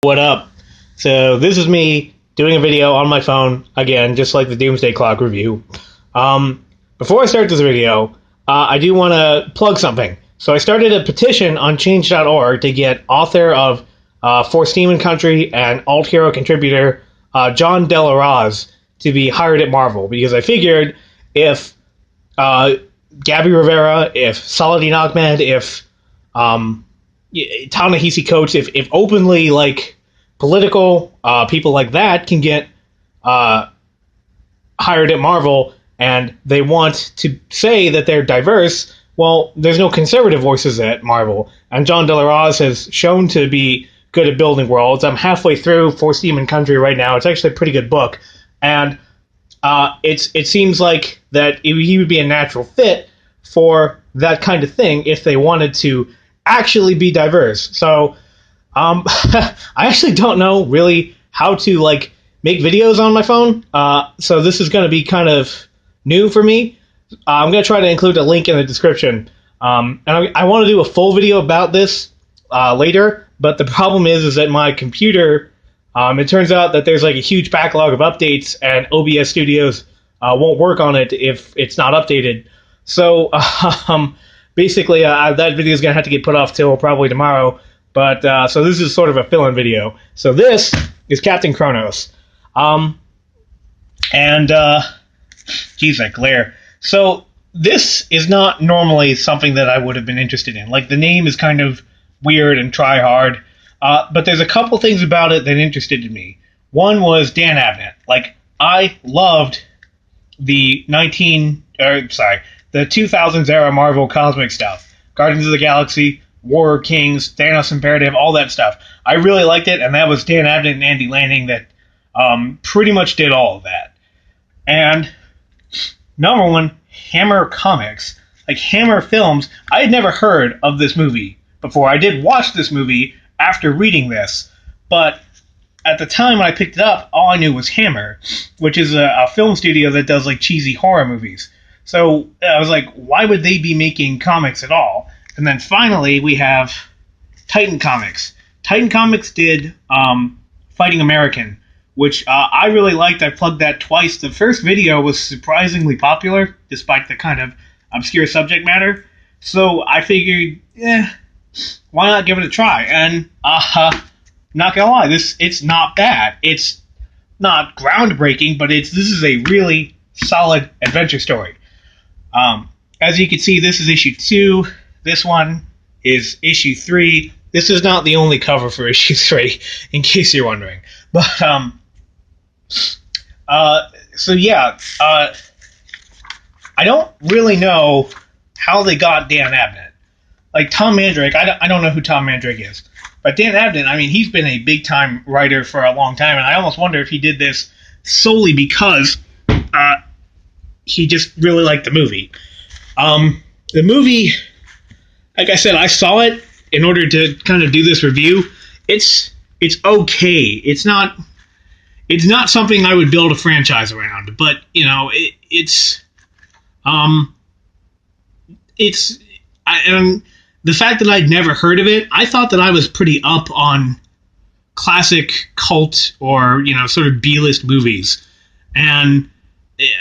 What up? So this is me doing a video on my phone, again, just like the Doomsday Clock review. Before I start this video, I do want to plug something. So I started a petition on change.org to get author of For Steam and Country and alt hero contributor John Delaraz to be hired at Marvel, because I figured if Gabby Rivera, if Saladin Ahmed, if Ta-Nehisi Coates, if openly political people like that can get hired at Marvel and they want to say that they're diverse, well, there's no conservative voices at Marvel. And John Delaraz has shown to be good at building worlds. I'm halfway through For Steam and Country right now. It's actually a pretty good book. And it seems like that he would be a natural fit for that kind of thing if they wanted to actually be diverse. So I actually don't know really how to make videos on my phone. So this is going to be kind of new for me. I'm going to try to include a link in the description. And I want to do a full video about this later, but the problem is that my computer, it turns out that there's a huge backlog of updates, and OBS Studios won't work on it if it's not updated. So basically, that video is going to have to get put off till probably tomorrow. But so this is sort of a fill-in video. So this is Captain KRONOS. Geez, that glare. So this is not normally something that I would have been interested in. The name is kind of weird and try-hard. But there's a couple things about it that interested me. One was Dan Abnett. I loved the 2000s era Marvel cosmic stuff. Guardians of the Galaxy, War Kings, Thanos Imperative, all that stuff. I really liked it, and that was Dan Abnett and Andy Lanning that pretty much did all of that. And number one, Hammer Comics. Hammer Films. I had never heard of this movie before. I did watch this movie after reading this, but at the time when I picked it up, all I knew was Hammer, which is a film studio that does cheesy horror movies. So I was like, why would they be making comics at all? And then finally we have Titan Comics. Titan Comics did Fighting American, which I really liked. I plugged that twice. The first video was surprisingly popular, despite the kind of obscure subject matter. So I figured, why not give it a try? And not gonna lie, it's not bad. It's not groundbreaking, but this is a really solid adventure story. As you can see, this is issue 2. This one is issue 3. This is not the only cover for issue 3, in case you're wondering. But so yeah, I don't really know how they got Dan Abnett. Tom Mandrake, I don't know who Tom Mandrake is. But Dan Abnett, he's been a big-time writer for a long time, and I almost wonder if he did this solely because he just really liked the movie. The movie, like I said, I saw it in order to kind of do this review. It's okay. It's not something I would build a franchise around, but the fact that I'd never heard of it, I thought that I was pretty up on classic cult or, sort of B-list movies. And,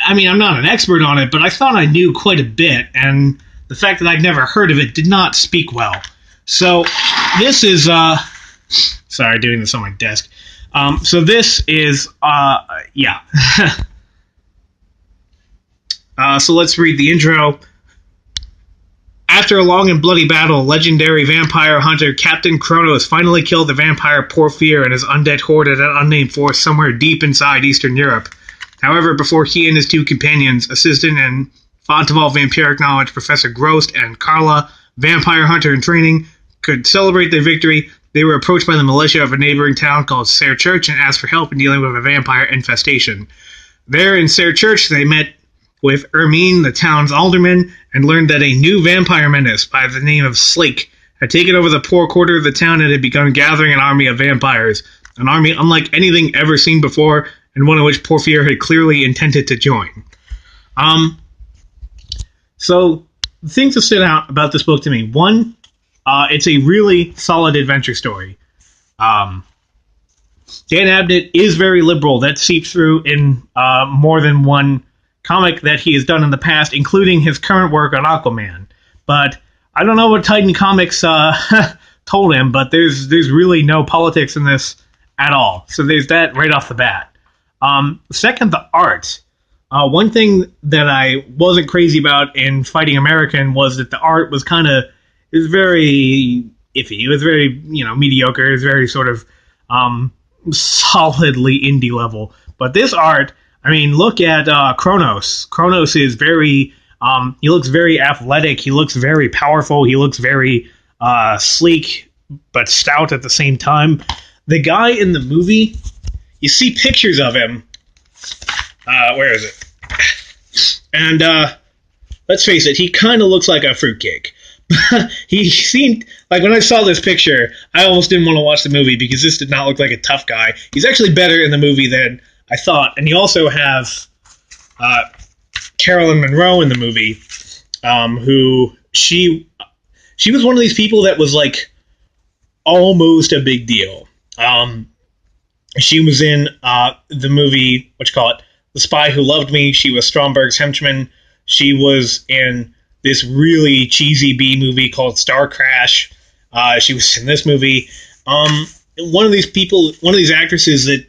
I'm not an expert on it, but I thought I knew quite a bit. And the fact that I'd never heard of it did not speak well. So this is, sorry, doing this on my desk. So this is, yeah. So let's read the intro. After a long and bloody battle, legendary vampire hunter Captain KRONOS finally killed the vampire Porphyr and his undead horde at an unnamed forest somewhere deep inside Eastern Europe. However, before he and his 2 companions, assistant and font of all vampiric knowledge Professor Grost and Carla, vampire hunter in training, could celebrate their victory, they were approached by the militia of a neighboring town called Serre Church and asked for help in dealing with a vampire infestation. There in Serre Church, they met with Ermine, the town's alderman, and learned that a new vampire menace by the name of Slake had taken over the poor quarter of the town and had begun gathering an army of vampires, an army unlike anything ever seen before, and one in which Porphyr had clearly intended to join. So, the things that stood out about this book to me. One, it's a really solid adventure story. Dan Abnett is very liberal. That seeps through in more than one comic that he has done in the past, including his current work on Aquaman. But I don't know what Titan Comics told him, but there's really no politics in this at all. So there's that right off the bat. Second, the art. One thing that I wasn't crazy about in Fighting American was that the art was very iffy. It was very, mediocre. It was very sort of solidly indie level. But this art, look at KRONOS. KRONOS is very, he looks very athletic. He looks very powerful. He looks very sleek, but stout at the same time. The guy in the movie, you see pictures of him. Where is it? And let's face it, he kind of looks like a fruitcake. He seemed like, when I saw this picture, I almost didn't want to watch the movie because this did not look like a tough guy. He's actually better in the movie than I thought. And you also have Carolyn Monroe in the movie, who she was one of these people that was like almost a big deal. She was in the movie, The Spy Who Loved Me. She was Stromberg's henchman. She was in this really cheesy B movie called Star Crash. She was in this movie. One of these actresses that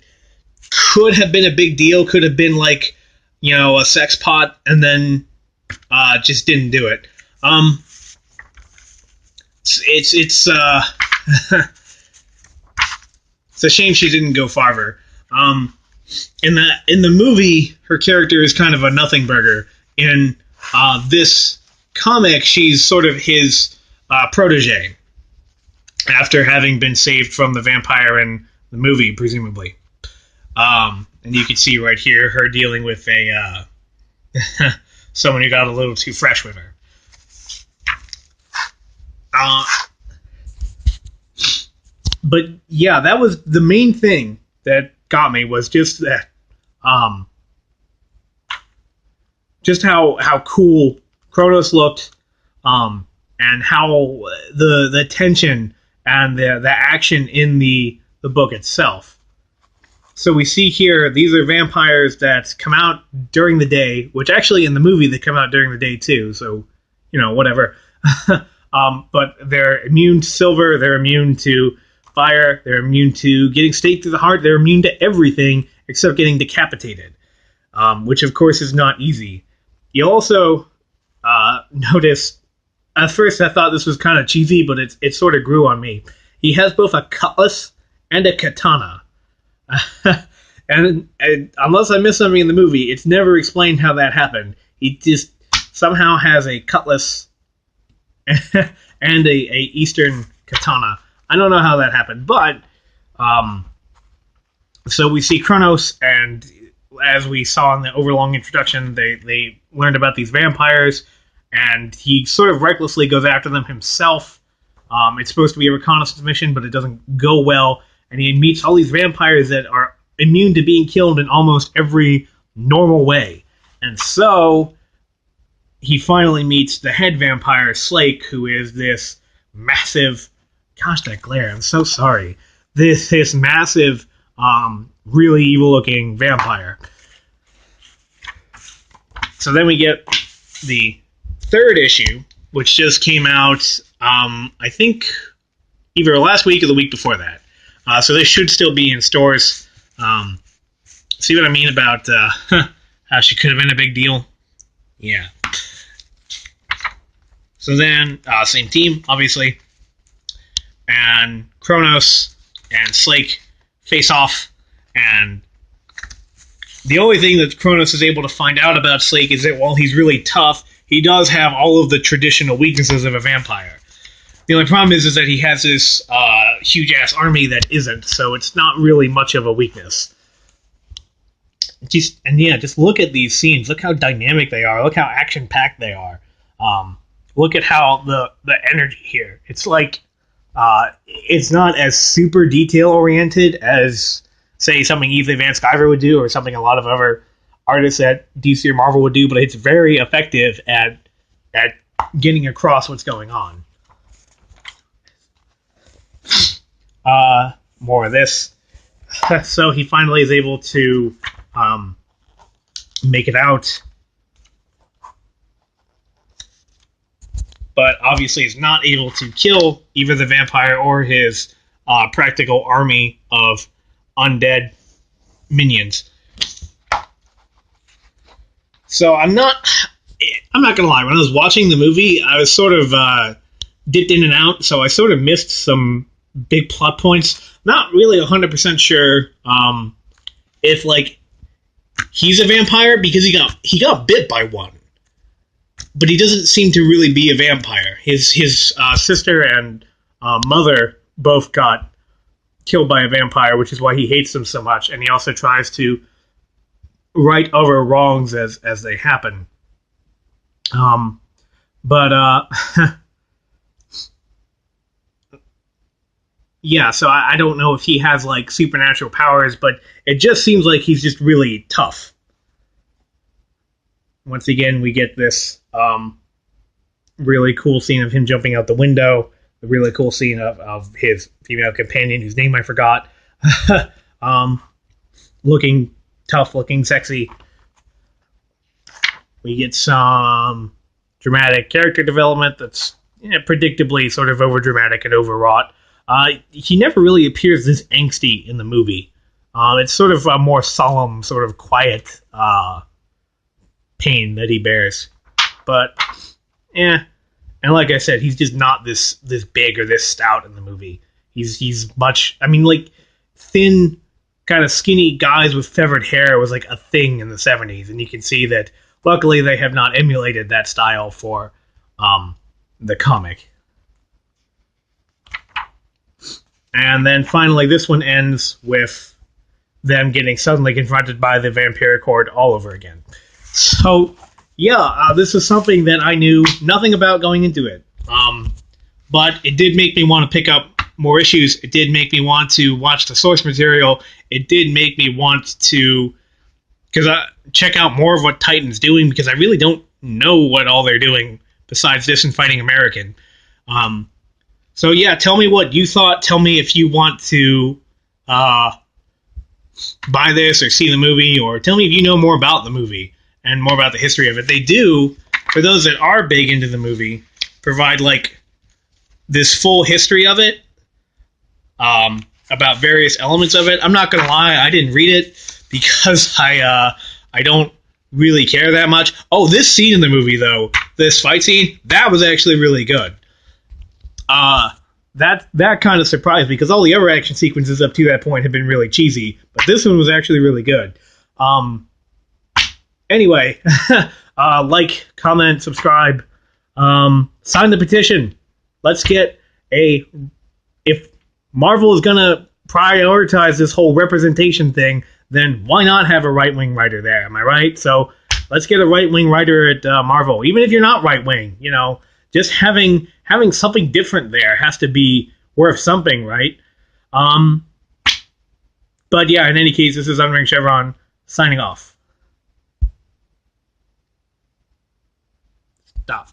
could have been a big deal, could have been like, a sex pot, and then just didn't do it. It's it's a shame she didn't go farther. In the movie, her character is kind of a nothing burger. In this comic, she's sort of his protege, after having been saved from the vampire in the movie, presumably. And you can see right here her dealing with a someone who got a little too fresh with her. But yeah, that was the main thing that got me, was just that, just how cool KRONOS looked, and how the tension and the action in the book itself. So we see here, these are vampires that come out during the day, which actually in the movie they come out during the day too, so, whatever. But they're immune to silver, they're immune to fire, they're immune to getting staked through the heart, they're immune to everything except getting decapitated, which of course is not easy. You also notice, at first I thought this was kind of cheesy, but it sort of grew on me. He has both a cutlass and a katana. and unless I missed something in the movie, it's never explained how that happened. He just somehow has a cutlass and a Eastern katana. I don't know how that happened, but so we see KRONOS, and as we saw in the overlong introduction, they learned about these vampires, and he sort of recklessly goes after them himself. It's supposed to be a reconnaissance mission, but it doesn't go well, and he meets all these vampires that are immune to being killed in almost every normal way. And so he finally meets the head vampire, Slake, who is this massive... Gosh, that glare, I'm so sorry. This massive, really evil-looking vampire. So then we get the third issue, which just came out, I think, either last week or the week before that. So they should still be in stores. See what I mean about how she could have been a big deal? Yeah. So then, same team, obviously. And KRONOS and Slake face off, and the only thing that KRONOS is able to find out about Slake is that while he's really tough, he does have all of the traditional weaknesses of a vampire. The only problem is that he has this huge-ass army that isn't, so it's not really much of a weakness. Just look at these scenes. Look how dynamic they are. Look how action-packed they are. Look at how the energy here. It's like... it's not as super detail-oriented as, say, something Ethan Van Sciver would do, or something a lot of other artists at DC or Marvel would do, but it's very effective at getting across what's going on. More of this. So he finally is able to make it out, but obviously is not able to kill either the vampire or his practical army of undead minions. So I'm not gonna lie. When I was watching the movie, I was sort of dipped in and out, so I sort of missed some big plot points. Not really 100% sure if like he's a vampire because he got bit by one, but he doesn't seem to really be a vampire. His sister and mother both got killed by a vampire, which is why he hates them so much, and he also tries to right other wrongs as they happen. Yeah, so I don't know if he has like supernatural powers, but it just seems like he's just really tough. Once again, we get this really cool scene of him jumping out the window, the really cool scene of his female companion, whose name I forgot, looking tough, looking sexy. We get some dramatic character development that's predictably sort of overdramatic and overwrought. He never really appears this angsty in the movie. It's sort of a more solemn, sort of quiet pain that he bears. But, and like I said, he's just not this big or this stout in the movie. He's much, like, thin, kind of skinny guys with feathered hair was like a thing in the 70s, and you can see that luckily they have not emulated that style for the comic. And then finally, this one ends with them getting suddenly confronted by the vampiric horde all over again. So, yeah, this is something that I knew nothing about going into it. But it did make me want to pick up more issues. It did make me want to watch the source material. It did make me want to check out more of what Titan's doing, because I really don't know what all they're doing besides this and Fighting American. So yeah, tell me what you thought. Tell me if you want to buy this or see the movie, or tell me if you know more about the movie and more about the history of it. They do, for those that are big into the movie, provide like this full history of it, about various elements of it. I'm not gonna lie, I didn't read it because I don't really care that much. Oh, this scene in the movie though, this fight scene, that was actually really good. That kind of surprised me, because all the other action sequences up to that point have been really cheesy, but this one was actually really good. Anyway, like, comment, subscribe, sign the petition. Let's get if Marvel is gonna prioritize this whole representation thing, then why not have a right-wing writer there? Am I right? So let's get a right-wing writer at Marvel, even if you're not right-wing. Just having something different there has to be worth something, right? But yeah, in any case, this is Unring Chevron signing off. Stop.